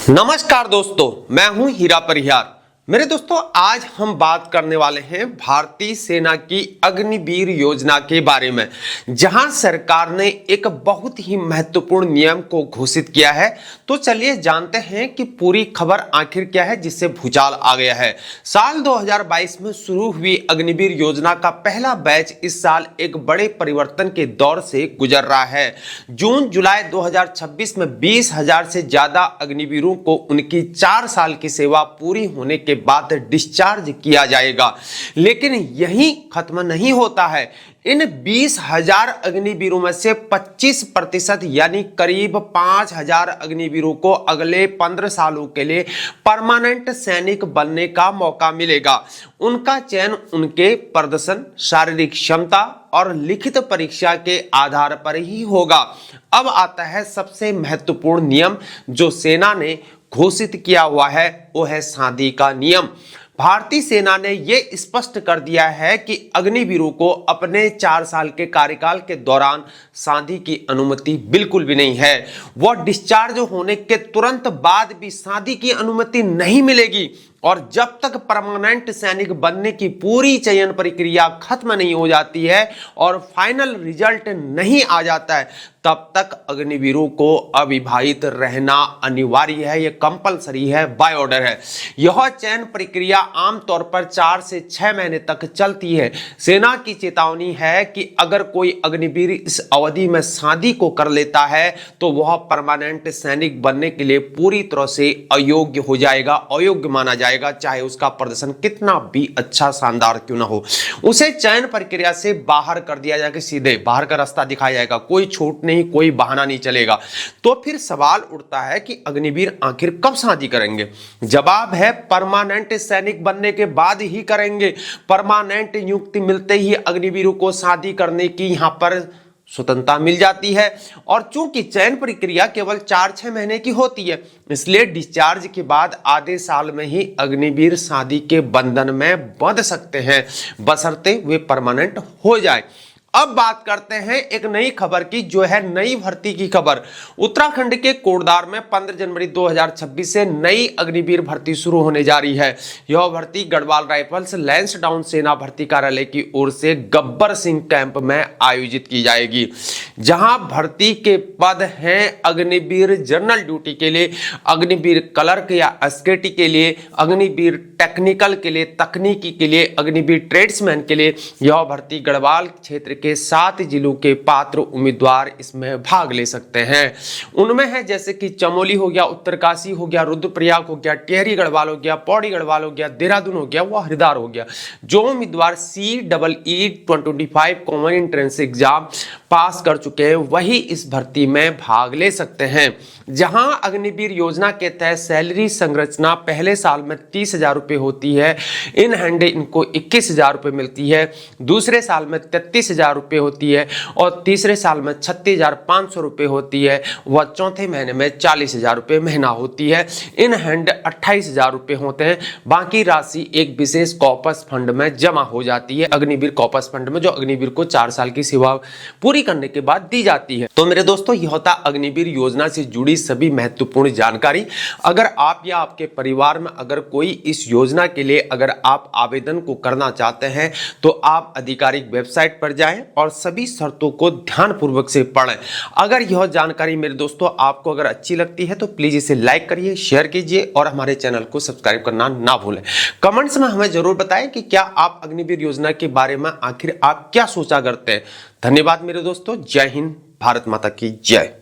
नमस्कार दोस्तों, मैं हूं हीरा परिहार। मेरे दोस्तों, आज हम बात करने वाले हैं भारतीय सेना की अग्निवीर योजना के बारे में, जहां सरकार ने एक बहुत ही महत्वपूर्ण नियम को घोषित किया है। तो चलिए जानते हैं कि पूरी खबर आखिर क्या है जिससे भूचाल आ गया है। साल 2022 में शुरू हुई अग्निवीर योजना का पहला बैच इस साल एक बड़े परिवर्तन के दौर से गुजर रहा है। जून जुलाई 2026 में 20,000 से ज्यादा अग्निवीरों को उनकी 4 साल की सेवा पूरी होने के बाद डिस्चार्ज किया जाएगा। लेकिन यही खत्म नहीं होता है। इन 20,000 अग्निवीरों में से 25% यानी करीब 5,000 अग्निवीरों को अगले 15 सालों के लिए परमानेंट सैनिक बनने का मौका मिलेगा। उनका चयन उनके प्रदर्शन, शारीरिक क्षमता और लिखित परीक्षा के आधार पर ही होगा। अब आता है सबसे महत्वपूर्ण नियम जो सेना ने घोषित किया हुआ है, वो है साधी का नियम। भारतीय सेना ने यह स्पष्ट कर दिया है कि अग्निवीरों को अपने 4 साल के कार्यकाल के दौरान साधी की अनुमति बिल्कुल भी नहीं है। वह डिस्चार्ज होने के तुरंत बाद भी साधी की अनुमति नहीं मिलेगी और जब तक परमानेंट सैनिक बनने की पूरी चयन प्रक्रिया खत्म नहीं हो जाती है और फाइनल रिजल्ट नहीं आ जाता है, तब तक अग्निवीरों को अविवाहित रहना अनिवार्य है। यह कंपलसरी है, बाय ऑर्डर है। यह चयन प्रक्रिया आमतौर पर 4 से 6 महीने तक चलती है। सेना की चेतावनी है कि अगर कोई अग्निवीर इस अवधि में शादी को कर लेता है तो वह परमानेंट सैनिक बनने के लिए पूरी तरह से अयोग्य हो जाएगा, अयोग्य माना जाएगा, चाहे उसका प्रदर्शन कितना भी अच्छा शानदार क्यों ना हो। उसे चयन प्रक्रिया से बाहर कर दिया जाएगा, सीधे बाहर का रास्ता दिखाया जाएगा, कोई छूट नहीं, कोई बहाना नहीं चलेगा। तो फिर सवाल उठता है कि अग्निवीर आखिर कब शादी करेंगे? जवाब है परमानेंट सैनिक बनने के बाद ही करेंगे। परमानेंट नियुक्ति मिलते ही अग्निवीरों को शादी करने की यहां पर स्वतंत्रता मिल जाती है। और चूंकि चयन प्रक्रिया केवल 4-6 महीने की होती है, इसलिए डिस्चार्ज के बाद आधे साल में ही अग्निवीर शादी के बंधन में बंध सकते हैं, बशर्ते वे परमानेंट हो जाए। अब बात करते हैं एक नई खबर की, जो है नई भर्ती की खबर। उत्तराखंड के कोटद्वार में 15 जनवरी 2026 से नई अग्निवीर भर्ती शुरू होने जा रही है। यह भर्ती गढ़वाल राइफल्स लैंसडाउन सेना भर्ती कार्यालय की ओर से गब्बर सिंह कैंप में आयोजित की जाएगी, जहां भर्ती के पद हैं अग्निवीर जनरल ड्यूटी के लिए, अग्निवीर क्लर्क या एसकेटी के लिए, अग्निवीर टेक्निकल के लिए, तकनीकी के लिए, अग्निवीर ट्रेड्समैन के लिए। यह भर्ती गढ़वाल क्षेत्र के 7 जिलों के पात्र उम्मीदवार इसमें भाग ले सकते हैं। उनमें है जैसे कि चमोली हो गया, उत्तरकाशी हो गया, रुद्रप्रयाग हो गया, टिहरी गढ़वाल हो गया, पौड़ी गढ़वाल हो गया, देहरादून हो गया, व हरिद्वार हो गया। जो उम्मीदवार CEE 2025 कॉमन एंट्रेंस एग्जाम पास कर चुके हैं वही इस भर्ती में भाग ले सकते हैं। जहां अग्निवीर योजना के तहत सैलरी संरचना पहले साल में 30,000 रुपए होती है, इन हैंड इनको 21,000 रुपए मिलती है, दूसरे साल में 33,000 रुपए होती है और तीसरे साल में 36,500 रुपए होती है, व चौथे महीने में 40,000 रुपए महीना होती है। इन हैंड 28,000 रुपए होते हैं। बाकी राशि एक विशेष कॉर्पस फंड में जमा हो जाती है, अग्निवीर कॉर्पस फंड में, जो अग्निवीर को 4 साल की सेवा पूरी करने के बाद दी जाती है। तो मेरे दोस्तों, यह होता अग्निवीर योजना से जुड़ी सभी महत्वपूर्ण जानकारी। अगर आप या आपके परिवार में अगर कोई इस योजना के लिए अगर आप आवेदन को करना चाहते हैं तो आप आधिकारिक वेबसाइट पर जाएं और सभी शर्तों को ध्यानपूर्वक से पढ़ें। अगर यह जानकारी मेरे दोस्तों आपको अगर अच्छी लगती है तो प्लीज इसे लाइक करिए, शेयर कीजिए और हमारे चैनल को सब्सक्राइब करना ना भूलें। कमेंट्स में हमें जरूर बताएं कि क्या आप अग्निवीर योजना के बारे में आखिर आप क्या सोचा करते हैं। धन्यवाद मेरे दोस्तों। जय हिंद, भारत माता की जय।